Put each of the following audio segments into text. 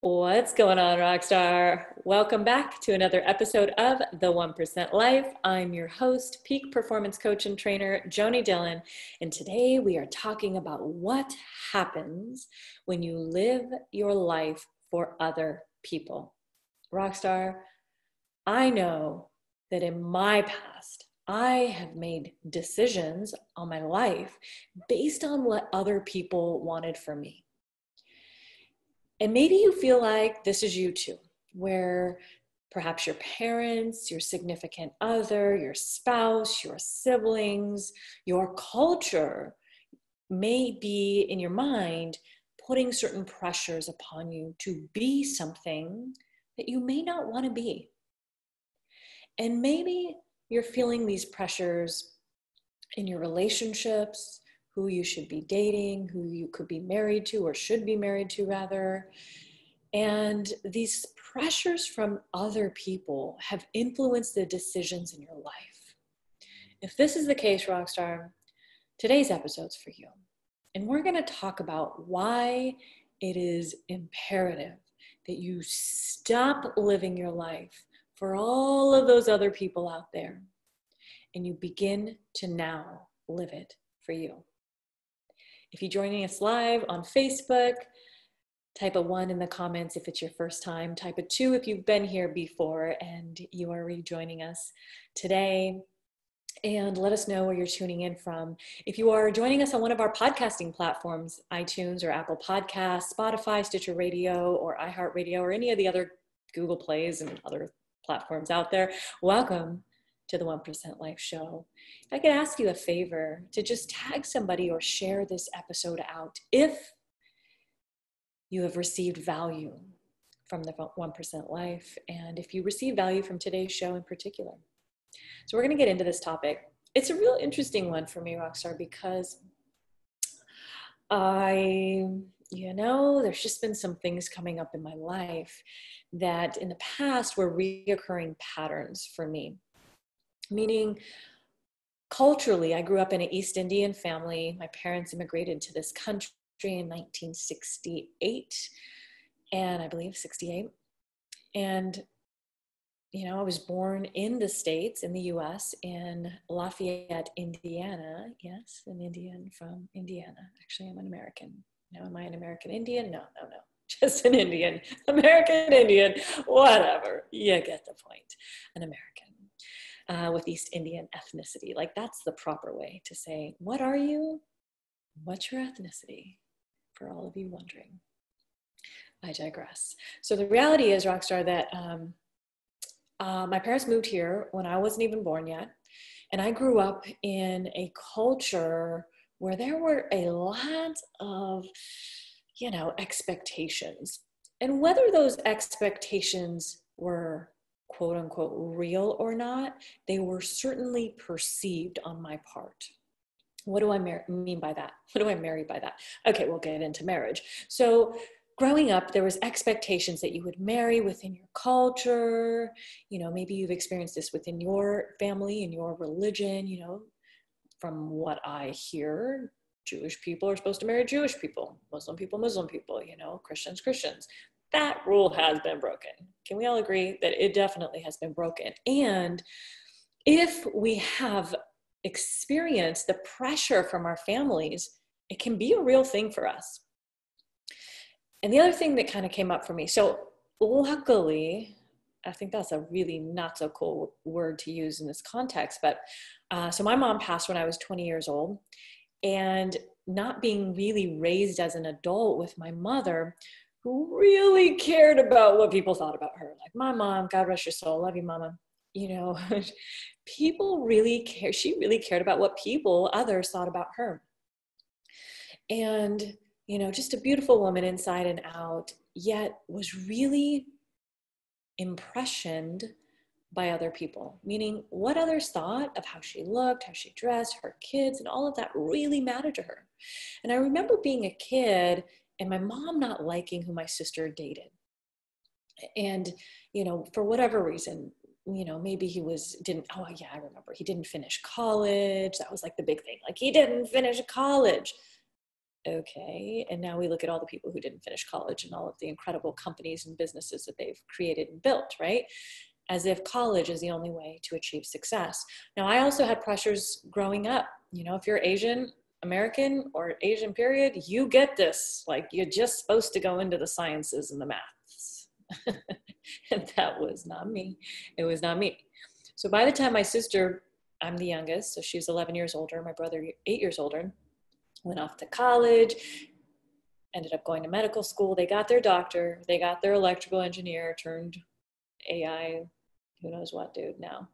What's going on, Rockstar? Welcome back to another episode of The 1% Life. I'm your host, peak performance coach and trainer, Joni Dillon, and today we are talking about what happens when you live your life for other people. Rockstar, I know that in my past, I have made decisions on my life based on what other people wanted for me. And maybe you feel like this is you too, where perhaps your parents, your significant other, your spouse, your siblings, your culture may be in your mind putting certain pressures upon you to be something that you may not want to be. And maybe you're feeling these pressures in your relationships, who you should be dating, who you could be married to or should be married to rather. And these pressures from other people have influenced the decisions in your life. If this is the case, Rockstar, today's episode's for you. And we're going to talk about why it is imperative that you stop living your life for all of those other people out there and you begin to now live it for you. If you're joining us live on Facebook, type a 1 in the comments if it's your first time. Type a 2 if you've been here before and you are rejoining us today. And let us know where you're tuning in from. If you are joining us on one of our podcasting platforms, iTunes or Apple Podcasts, Spotify, Stitcher Radio, or iHeartRadio, or any of the other Google Plays and other platforms out there, welcome to the 1% Life Show. If I could ask you a favor to just tag somebody or share this episode out if you have received value from the 1% Life, and if you receive value from today's show in particular. So we're going to get into this topic. It's a real interesting one for me, Rockstar, because there's just been some things coming up in my life that in the past were reoccurring patterns for me. Meaning, culturally, I grew up in an East Indian family. My parents immigrated to this country in 1968, and I believe 68. And, I was born in the States, in the US, in Lafayette, Indiana. Yes, an Indian from Indiana. Actually, I'm an American. Now, am I an American Indian? No. Just an Indian. American Indian. Whatever. You get the point. An American. With East Indian ethnicity. Like, that's the proper way to say, what are you? What's your ethnicity? For all of you wondering. I digress. So the reality is, Rockstar, that my parents moved here when I wasn't even born yet. And I grew up in a culture where there were a lot of, expectations. And whether those expectations were quote unquote real or not, they were certainly perceived on my part. What do I mean by that? What do I marry by that? Okay, we'll get into marriage. So growing up, there was expectations that you would marry within your culture. Maybe you've experienced this within your family and your religion. From what I hear, Jewish people are supposed to marry Jewish people, Muslim people, Christians. That rule has been broken. Can we all agree that it definitely has been broken? And if we have experienced the pressure from our families, it can be a real thing for us. And the other thing that kind of came up for me, so luckily, I think that's a really not so cool word to use in this context, but so my mom passed when I was 20 years old, and not being really raised as an adult with my mother, who really cared about what people thought about her. Like my mom, God rest your soul, love you, mama. People really care. She really cared about what others thought about her. And, just a beautiful woman inside and out, yet was really impressioned by other people, meaning what others thought of how she looked, how she dressed, her kids, and all of that really mattered to her. And I remember being a kid and my mom not liking who my sister dated. And, for whatever reason, maybe I remember he didn't finish college. That was like the big thing. Like, he didn't finish college. okay. And now we look at all the people who didn't finish college and all of the incredible companies and businesses that they've created and built, right? As if college is the only way to achieve success. Now, I also had pressures growing up. You know, if you're Asian American or Asian period, you get this. Like, you're just supposed to go into the sciences and the maths. And that was not me. It was not me. So by the time my sister, I'm the youngest, so she's 11 years older, my brother 8 years older, went off to college, ended up going to medical school. They got their doctor, they got their electrical engineer, turned AI, who knows what dude now.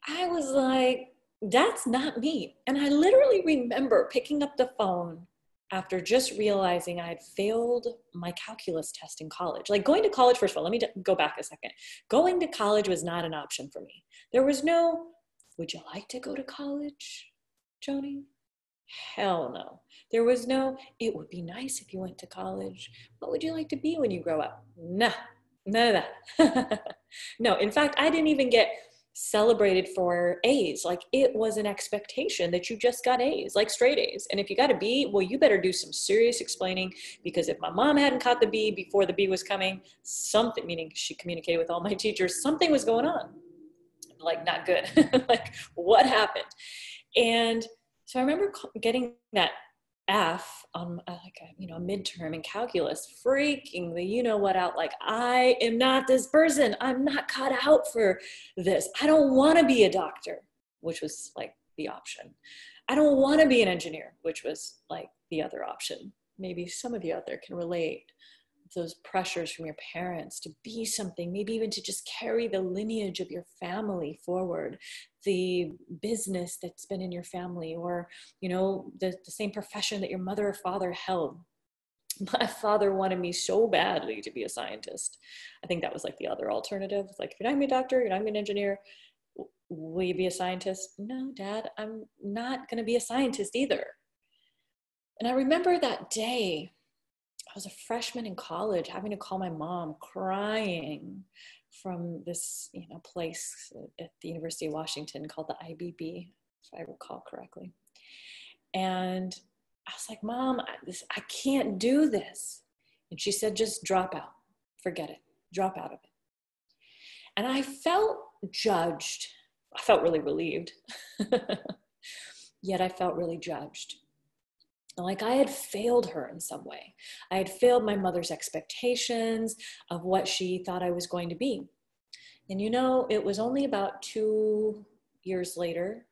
I was like, that's not me. And I literally remember picking up the phone after just realizing I had failed my calculus test in college. Like, going to college, first of all, let me go back a second. Going to college was not an option for me. There was no, would you like to go to college, Joni? Hell no. There was no, it would be nice if you went to college. What would you like to be when you grow up? No, none of that. No, in fact, I didn't even get celebrated for A's. Like, it was an expectation that you just got A's, like straight A's. And if you got a B, well, you better do some serious explaining, because if my mom hadn't caught the B before the B was coming, something, meaning she communicated with all my teachers, something was going on. Like, not good. Like, what happened? And so I remember getting that F on a midterm in calculus, freaking the you-know-what out. Like, I am not this person. I'm not cut out for this. I don't want to be a doctor, which was like the option. I don't want to be an engineer, which was like the other option. Maybe some of you out there can relate. Those pressures from your parents to be something, maybe even to just carry the lineage of your family forward, the business that's been in your family, or, you know, the same profession that your mother or father held. My father wanted me so badly to be a scientist. I think that was like the other alternative. Like, if you're not gonna be a doctor, you're not gonna be an engineer, will you be a scientist? No, Dad, I'm not gonna be a scientist either. And I remember that day, I was a freshman in college, having to call my mom, crying from this, place at the University of Washington called the IBB, if I recall correctly. And I was like, Mom, I can't do this. And she said, just drop out, forget it, drop out of it. And I felt judged. I felt really relieved, yet I felt really judged. Like, I had failed her in some way. I had failed my mother's expectations of what she thought I was going to be. And it was only about 2 years later,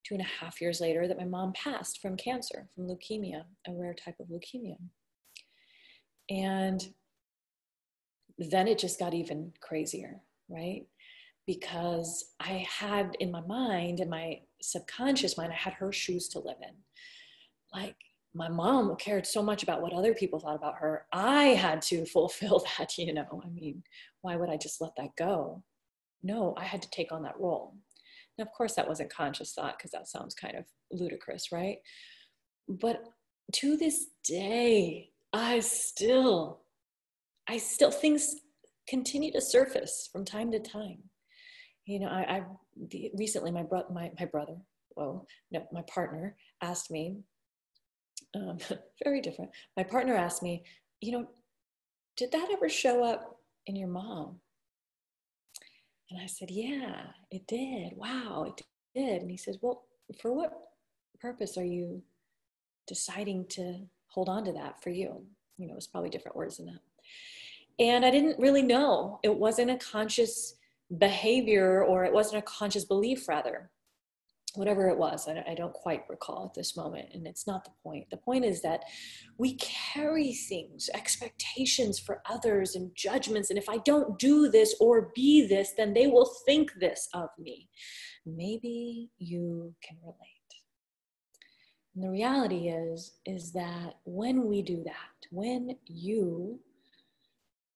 2.5 years later, that my mom passed from cancer, from leukemia, a rare type of leukemia. And then it just got even crazier, right? Because I had in my mind, in my subconscious mind, I had her shoes to live in. Like, my mom cared so much about what other people thought about her. I had to fulfill that, I mean, why would I just let that go? No, I had to take on that role. And of course, that wasn't conscious thought, because that sounds kind of ludicrous, right? But to this day, I still, things continue to surface from time to time. Recently, my partner asked me, very different. My partner asked me, did that ever show up in your mom? And I said, yeah, it did. Wow, it did. And he says, well, for what purpose are you deciding to hold on to that for you? It was probably different words than that. And I didn't really know. It wasn't a conscious behavior, or it wasn't a conscious belief, rather. Whatever it was, I don't quite recall at this moment, and it's not the point. The point is that we carry things, expectations for others and judgments, and if I don't do this or be this, then they will think this of me. Maybe you can relate. And the reality is that when we do that, when you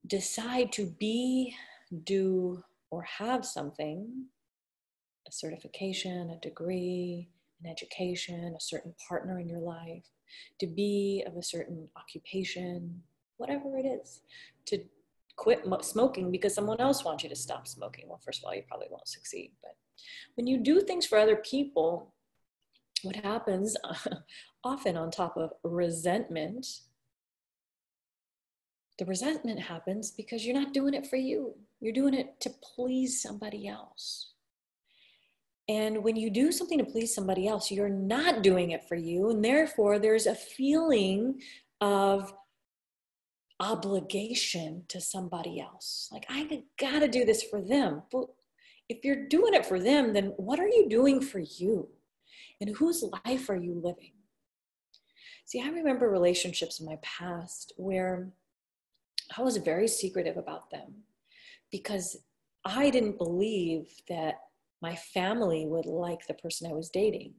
decide to be, do, or have something, a certification, a degree, an education, a certain partner in your life, to be of a certain occupation, whatever it is, to quit smoking because someone else wants you to stop smoking. Well, first of all, you probably won't succeed. But when you do things for other people, what happens often on top of resentment, the resentment happens because you're not doing it for you. You're doing it to please somebody else. And when you do something to please somebody else, you're not doing it for you. And therefore, there's a feeling of obligation to somebody else. Like, I gotta do this for them. But if you're doing it for them, then what are you doing for you? And whose life are you living? See, I remember relationships in my past where I was very secretive about them because I didn't believe that my family would like the person I was dating.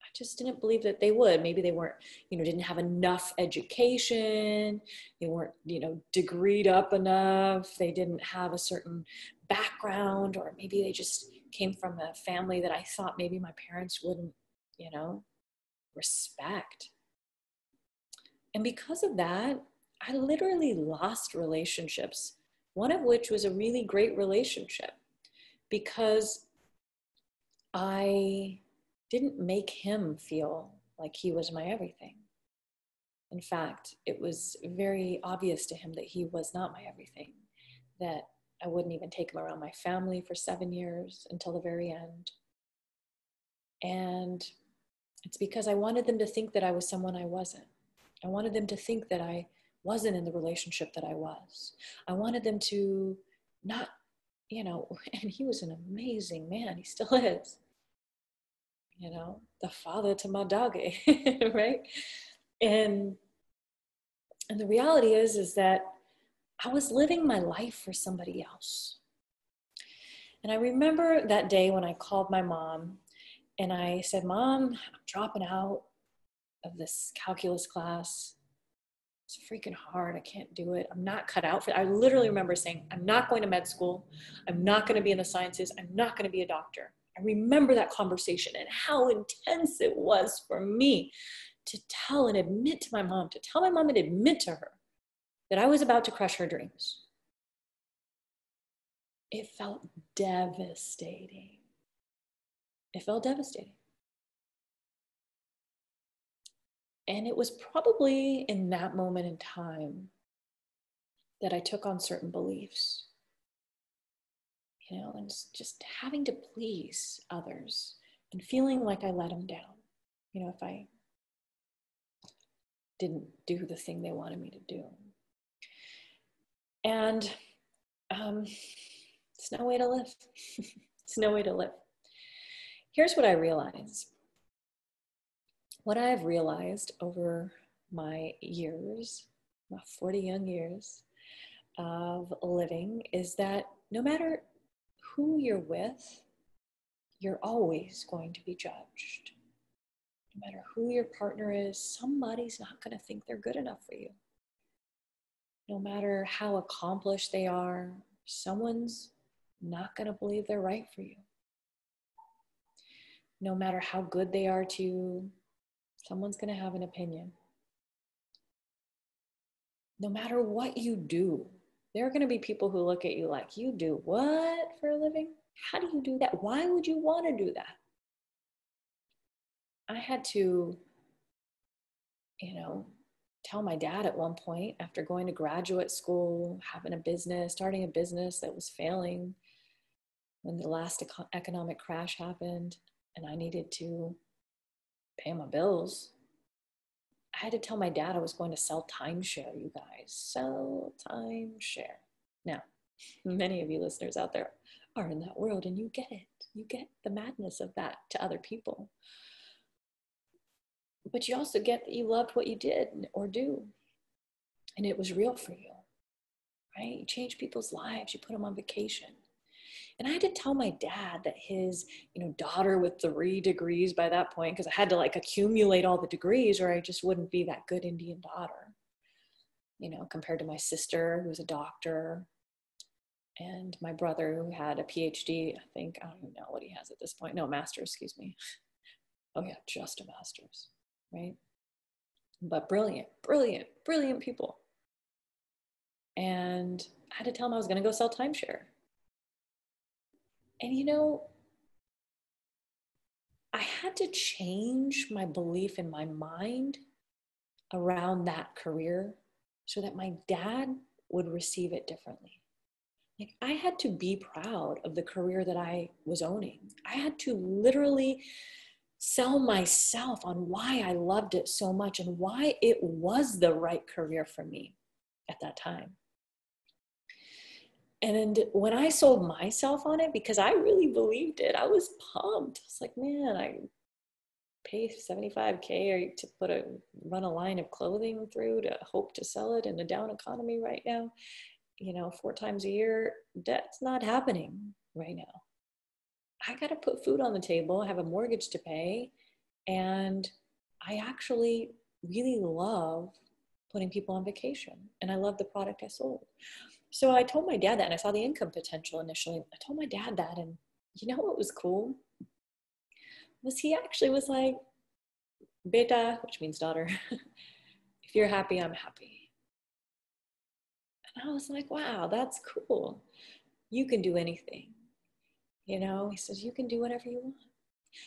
I just didn't believe that they would. Maybe they weren't, didn't have enough education. They weren't, degreed up enough. They didn't have a certain background, or maybe they just came from a family that I thought maybe my parents wouldn't, respect. And because of that, I literally lost relationships, one of which was a really great relationship because I didn't make him feel like he was my everything. In fact, it was very obvious to him that he was not my everything, that I wouldn't even take him around my family for 7 years until the very end. And it's because I wanted them to think that I was someone I wasn't. I wanted them to think that I wasn't in the relationship that I was. I wanted them to not, and he was an amazing man. He still is. The father to my doggy, right? And the reality is that I was living my life for somebody else. And I remember that day when I called my mom and I said, Mom, I'm dropping out of this calculus class. It's freaking hard. I can't do it. I'm not cut out for it. I literally remember saying, I'm not going to med school. I'm not going to be in the sciences. I'm not going to be a doctor. I remember that conversation and how intense it was for me to tell and admit to my mom, and admit to her that I was about to crush her dreams. It felt devastating. It felt devastating. And it was probably in that moment in time that I took on certain beliefs, and just having to please others and feeling like I let them down, if I didn't do the thing they wanted me to do. And it's no way to live. It's no way to live. Here's what I realized. What I've realized over my years, my 40 young years of living, is that no matter who you're with, you're always going to be judged. No matter who your partner is, somebody's not going to think they're good enough for you. No matter how accomplished they are, someone's not going to believe they're right for you. No matter how good they are to you, someone's going to have an opinion. No matter what you do, there are going to be people who look at you like, you do what for a living? How do you do that? Why would you want to do that? I had to, tell my dad at one point, after going to graduate school, having a business, starting a business that was failing, when the last economic crash happened and I needed to pay my bills, I had to tell my dad I was going to sell timeshare, you guys. Sell timeshare. Now, many of you listeners out there are in that world and you get it. You get the madness of that to other people. But you also get that you loved what you did or do. And it was real for you, right? You changed people's lives. You put them on vacation. And I had to tell my dad that his, daughter with 3 degrees by that point, because I had to accumulate all the degrees or I just wouldn't be that good Indian daughter, compared to my sister who was a doctor and my brother who had a PhD. I think, I don't even know what he has at this point. No, master's, excuse me. Oh yeah, just a master's, right? But brilliant, brilliant, brilliant people. And I had to tell him I was going to go sell timeshare. And I had to change my belief in my mind around that career so that my dad would receive it differently. Like, I had to be proud of the career that I was owning. I had to literally sell myself on why I loved it so much and why it was the right career for me at that time. And when I sold myself on it, because I really believed it, I was pumped. I was like, man, I pay $75K to run a line of clothing through to hope to sell it in a down economy right now. 4 times a year, that's not happening right now. I got to put food on the table, have a mortgage to pay. And I actually really love putting people on vacation. And I love the product I sold. So I told my dad that, and I saw the income potential initially. I told my dad that, and you know what was cool? Was he actually was like, beta, which means daughter, if you're happy, I'm happy. And I was like, wow, that's cool. You can do anything. He says, you can do whatever you want.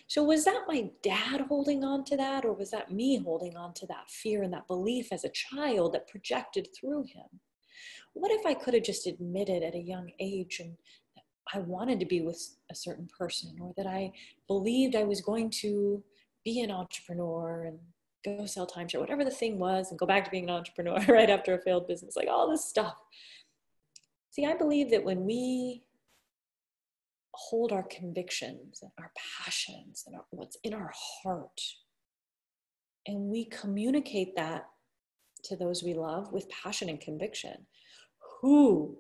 So was that my dad holding on to that, or was that me holding on to that fear and that belief as a child that projected through him? What if I could have just admitted at a young age and that I wanted to be with a certain person, or that I believed I was going to be an entrepreneur and go sell timeshare, whatever the thing was, and go back to being an entrepreneur right after a failed business, like all this stuff. See, I believe that when we hold our convictions and our passions and what's in our heart, and we communicate that to those we love with passion and conviction, who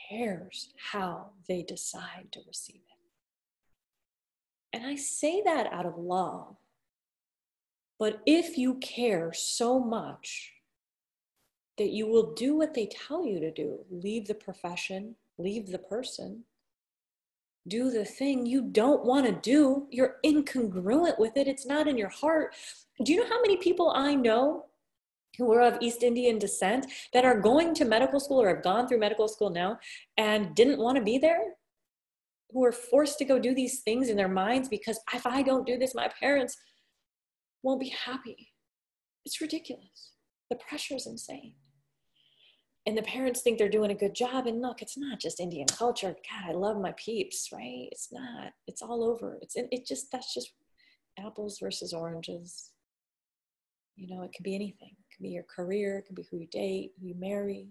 cares how they decide to receive it? And I say that out of love. But if you care so much that you will do what they tell you to do, leave the profession, leave the person, do the thing you don't want to do, you're incongruent with it, it's not in your heart. Do you know how many people I know who are of East Indian descent that are going to medical school or have gone through medical school now and didn't want to be there? Who are forced to go do these things in their minds because if I don't do this, my parents won't be happy. It's ridiculous. The pressure is insane. And the parents think they're doing a good job. And look, it's not just Indian culture. God, I love my peeps, right? It's not. It's all over. That's just apples versus oranges. It could be anything. It could be your career. It could be who you date, who you marry,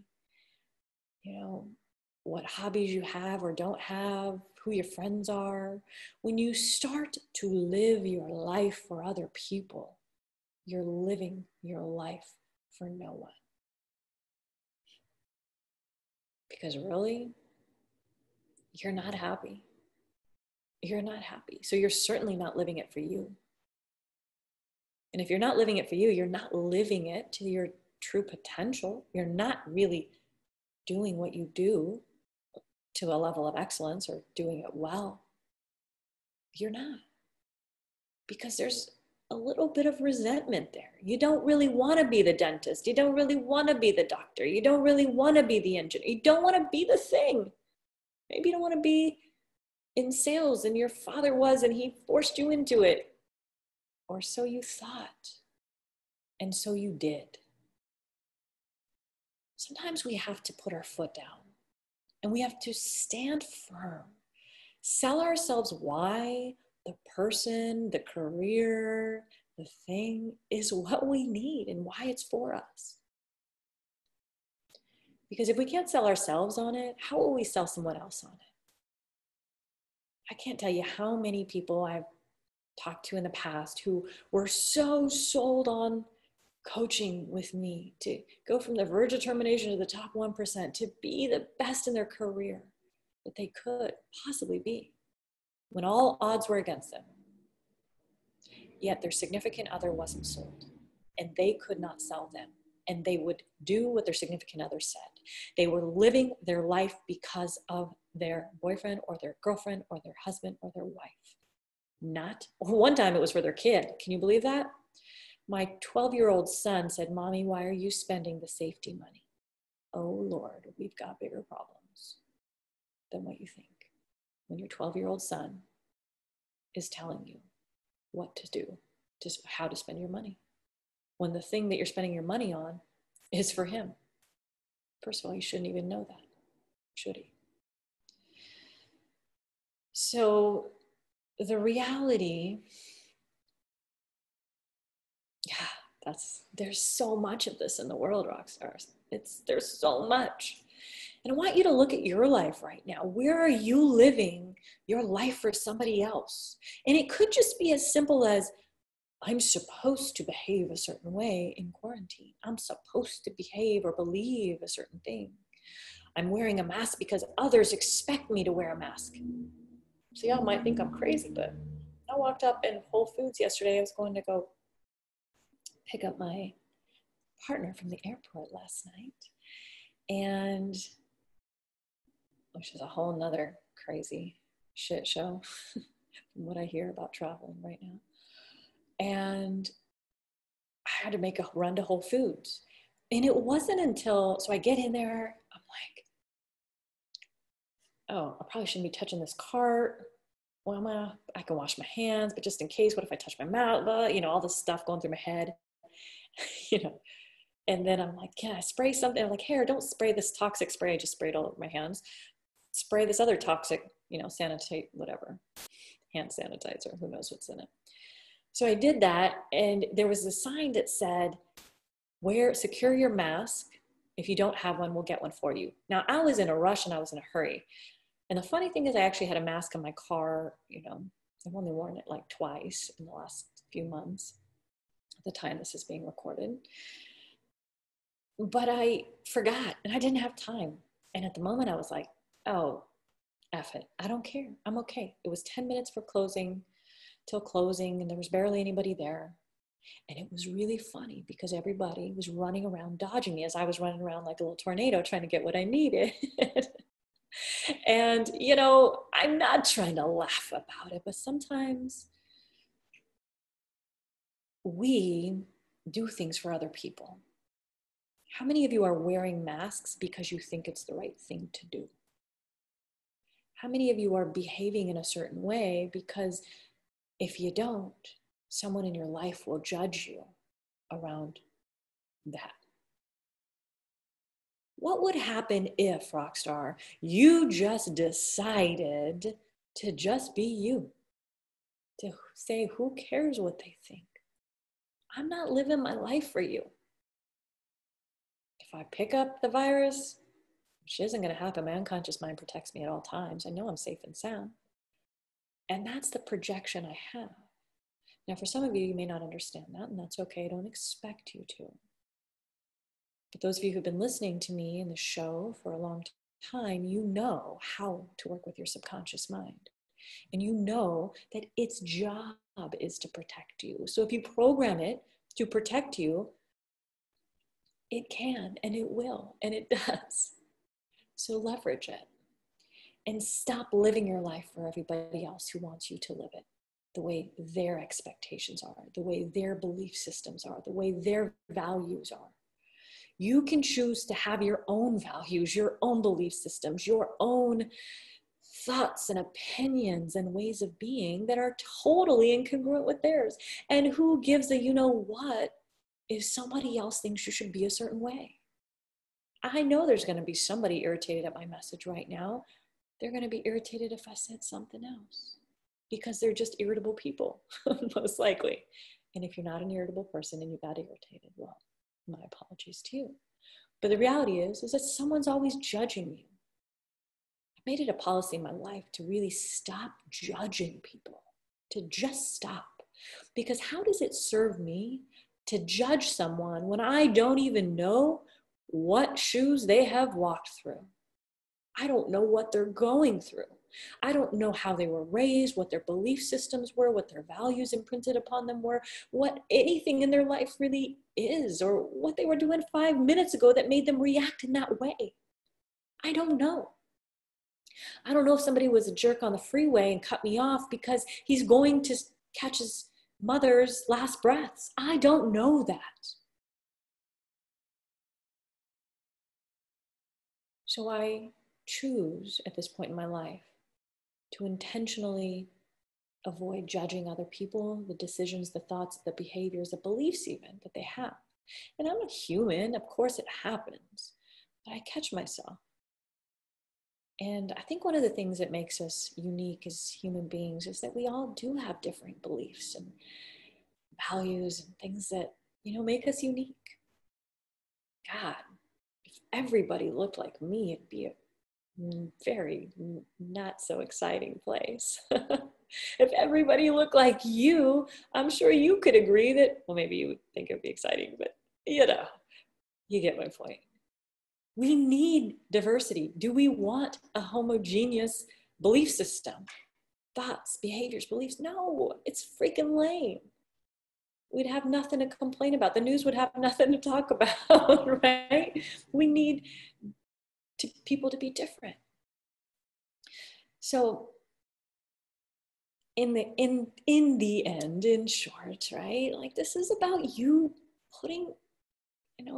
what hobbies you have or don't have, who your friends are. When you start to live your life for other people, you're living your life for no one. Because really, you're not happy. You're not happy. So you're certainly not living it for you. And if you're not living it for you, you're not living it to your true potential. You're not really doing what you do to a level of excellence or doing it well. You're not. Because there's a little bit of resentment there. You don't really want to be the dentist. You don't really want to be the doctor. You don't really want to be the engineer. You don't want to be the thing. Maybe you don't want to be in sales and your father was and he forced you into it. Or so you thought. And so you did. Sometimes we have to put our foot down and we have to stand firm. Sell ourselves why the person, the career, the thing is what we need and why it's for us. Because if we can't sell ourselves on it, how will we sell someone else on it? I can't tell you how many people I've talked to in the past who were so sold on coaching with me to go from the verge of termination to the top 1%, to be the best in their career that they could possibly be when all odds were against them. Yet their significant other wasn't sold and they could not sell them. And they would do what their significant other said. They were living their life because of their boyfriend or their girlfriend or their husband or their wife. One time it was for their kid. Can you believe that? My 12-year-old son said, "Mommy, why are you spending the safety money?" Oh Lord, we've got bigger problems than what you think. When your 12-year-old son is telling you, what to do, just how to spend your money, when the thing that you're spending your money on is for him. First of all, you shouldn't even know that, should he? So the reality, there's so much of this in the world, rock stars. There's so much. And I want you to look at your life right now. Where are you living your life for somebody else? And it could just be as simple as, I'm supposed to behave a certain way in quarantine. I'm supposed to behave or believe a certain thing. I'm wearing a mask because others expect me to wear a mask. So y'all might think I'm crazy, but I walked up in Whole Foods yesterday. I was going to go pick up my partner from the airport last night, and which is a whole nother crazy shit show from what I hear about traveling right now. And I had to make a run to Whole Foods. And it wasn't until, so I get in there, I'm like, oh, I probably shouldn't be touching this cart. Well, I can wash my hands, but just in case, what if I touch my mouth? All this stuff going through my head, And then I'm like, can I spray something? I'm like, here, don't spray this toxic spray. I just sprayed all over my hands. Spray this other toxic, sanitize, whatever, hand sanitizer, who knows what's in it. So I did that, and there was a sign that said, secure your mask. If you don't have one, we'll get one for you. Now, I was in a rush and I was in a hurry. And the funny thing is I actually had a mask in my car. I've only worn it like twice in the last few months at the time this is being recorded. But I forgot and I didn't have time. And at the moment I was like, oh, F it. I don't care. I'm okay. It was 10 minutes till closing, and there was barely anybody there. And it was really funny because everybody was running around dodging me as I was running around like a little tornado trying to get what I needed. And, I'm not trying to laugh about it, but sometimes we do things for other people. How many of you are wearing masks because you think it's the right thing to do? How many of you are behaving in a certain way because if you don't, someone in your life will judge you around that? What would happen if, Rockstar, you just decided to just be you? To say, who cares what they think? I'm not living my life for you. If I pick up the virus, which isn't going to happen, my unconscious mind protects me at all times. I know I'm safe and sound. And that's the projection I have. Now, for some of you, you may not understand that, and that's okay. I don't expect you to. But those of you who've been listening to me in the show for a long time, you know how to work with your subconscious mind. And you know that its job is to protect you. So if you program it to protect you, it can and it will and it does. So leverage it and stop living your life for everybody else who wants you to live it the way their expectations are, the way their belief systems are, the way their values are. You can choose to have your own values, your own belief systems, your own thoughts and opinions and ways of being that are totally incongruent with theirs. And who gives a what if somebody else thinks you should be a certain way? I know there's going to be somebody irritated at my message right now. They're going to be irritated if I said something else because they're just irritable people, most likely. And if you're not an irritable person and you got irritated, well, my apologies to you. But the reality is that someone's always judging you. I made it a policy in my life to really stop judging people, to just stop. Because how does it serve me to judge someone when I don't even know what shoes they have walked through? I don't know what they're going through. I don't know how they were raised, what their belief systems were, what their values imprinted upon them were, what anything in their life really is, or what they were doing 5 minutes ago that made them react in that way. I don't know. I don't know if somebody was a jerk on the freeway and cut me off because he's going to catch his mother's last breaths. I don't know that. So I choose at this point in my life to intentionally avoid judging other people, the decisions, the thoughts, the behaviors, the beliefs even that they have. And I'm a human, of course it happens, but I catch myself. And I think one of the things that makes us unique as human beings is that we all do have different beliefs and values and things that, make us unique. God, if everybody looked like me, it'd be a very not so exciting place. If everybody looked like you, I'm sure you could agree that, well, maybe you would think it'd be exciting, but you get my point. We need diversity. Do we want a homogeneous belief system? Thoughts, behaviors, beliefs? No, it's freaking lame. We'd have nothing to complain about. The news would have nothing to talk about, right? We need people to be different. So in the end, in short, right? Like, this is about you putting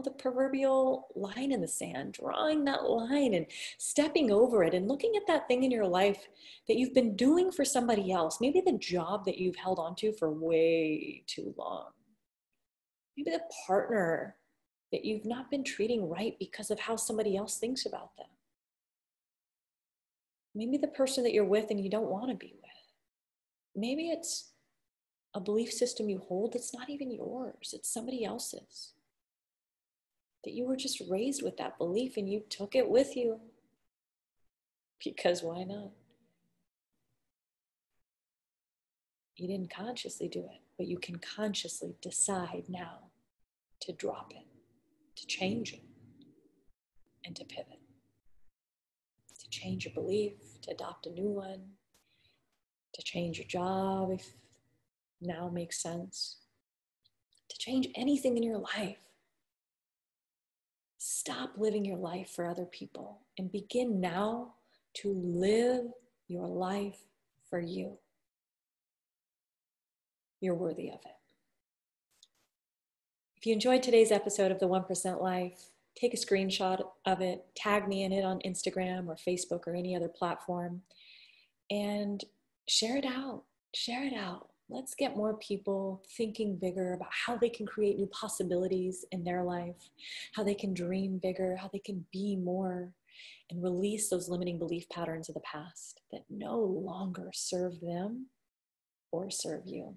the proverbial line in the sand, drawing that line and stepping over it and looking at that thing in your life that you've been doing for somebody else. Maybe the job that you've held on to for way too long. Maybe the partner that you've not been treating right because of how somebody else thinks about them. Maybe the person that you're with and you don't want to be with. Maybe it's a belief system you hold that's not even yours, it's somebody else's. That you were just raised with that belief and you took it with you. Because why not? You didn't consciously do it, but you can consciously decide now to drop it, to change it, and to pivot. To change your belief, to adopt a new one, to change your job if now makes sense, to change anything in your life. Stop living your life for other people and begin now to live your life for you. You're worthy of it. If you enjoyed today's episode of The 1% Life, take a screenshot of it, tag me in it on Instagram or Facebook or any other platform, and share it out. Share it out. Let's get more people thinking bigger about how they can create new possibilities in their life, how they can dream bigger, how they can be more, and release those limiting belief patterns of the past that no longer serve them or serve you.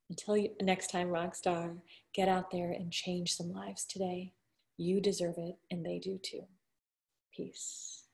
Until next time, Rockstar, get out there and change some lives today. You deserve it, and they do too. Peace.